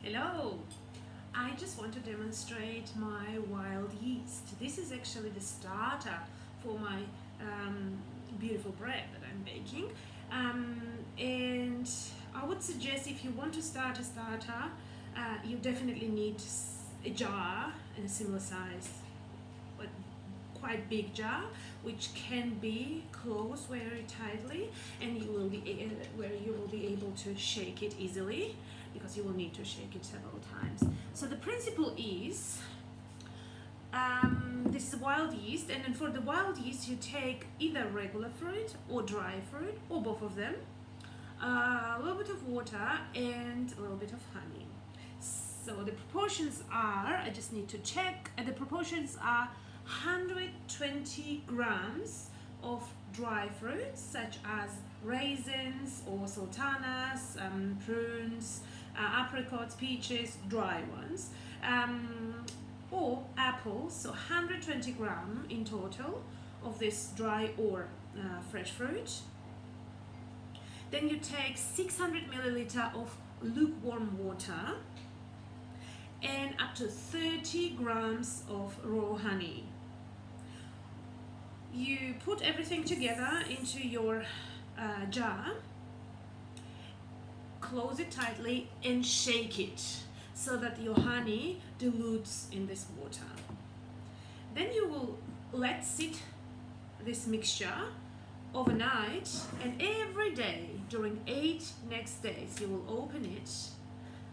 Hello! I just want to demonstrate my wild yeast. This is actually the starter for my beautiful bread that I'm baking. And I would suggest if you want to start a starter, you definitely need a jar in a similar size, but quite big jar, which can be closed very tightly, and you will be where you will be able to shake it easily, because you will need to shake it several times. So the principle is, this is wild yeast, and then for the wild yeast you take either regular fruit or dry fruit or both of them, a little bit of water and a little bit of honey. So the proportions are, I just need to check, and the proportions are 120 grams of dry fruits such as raisins or sultanas, prunes, apricots, peaches, dry ones, or apples, so 120 grams in total of this dry or fresh fruit. Then you take 600 milliliter of lukewarm water and up to 30 grams of raw honey. You put everything together into your jar, close it tightly and shake it so that your honey dilutes in this water. Then you will let sit this mixture overnight, and every day during 8 next days you will open it,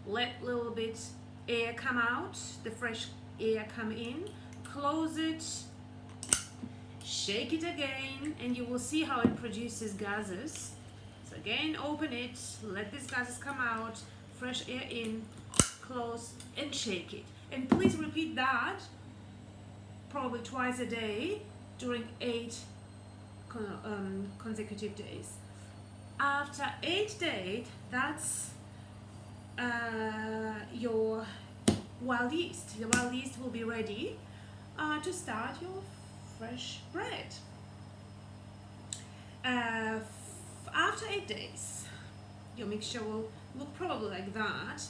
let a little bit air come out, the fresh air come in, close it, shake it again, and you will see how it produces gases. So again, open it, let these gases come out, fresh air in, close and shake it. And please repeat that probably twice a day during 8 consecutive days. After 8 days, that's your wild yeast. The wild yeast will be ready to start your fresh bread. After 8 days, your mixture will look probably like that.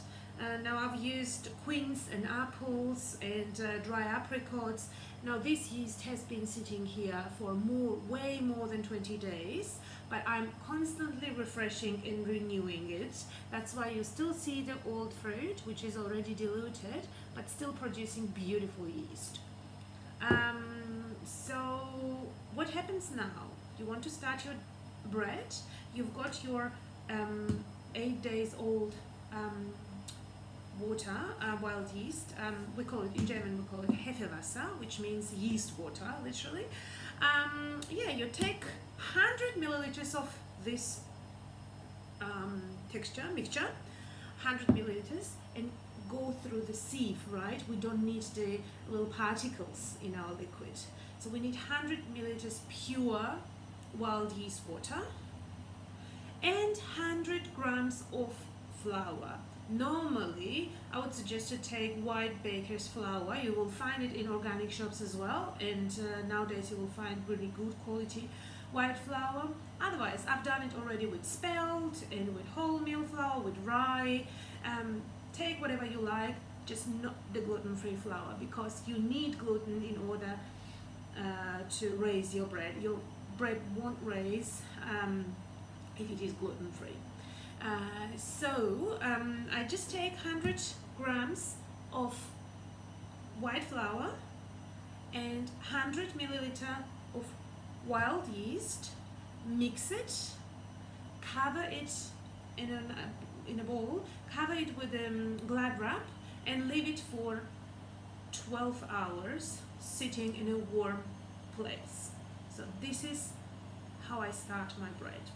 Now I've used quince and apples and dry apricots. Now this yeast has been sitting here for way more than 20 days, but I'm constantly refreshing and renewing it. That's why you still see the old fruit, which is already diluted, but still producing beautiful yeast. So what happens now? You want to start your bread. You've got your 8 days old water, wild yeast. We call it, in German we call it Hefewasser, which means yeast water, literally. Yeah, you take 100 milliliters of this mixture, 100 milliliters, and go through the sieve, right? We don't need the little particles in our liquid. So we need 100 milliliters pure wild yeast water and 100 grams of flour. Normally, I would suggest to take white baker's flour. You will find it in organic shops as well, and nowadays you will find really good quality white flour. Otherwise, I've done it already with spelt and with wholemeal flour, with rye. Take whatever you like, just not the gluten-free flour, because you need gluten in order to raise your bread. Your bread won't raise if it is gluten-free. I just take 100 grams of white flour and 100 milliliter of wild yeast, mix it, cover it in a bowl, cover it with a Glad wrap and leave it for 12 hours sitting in a warm place. So this is how I start my bread.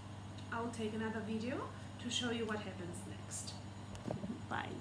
I'll take another video to show you what happens next. Bye.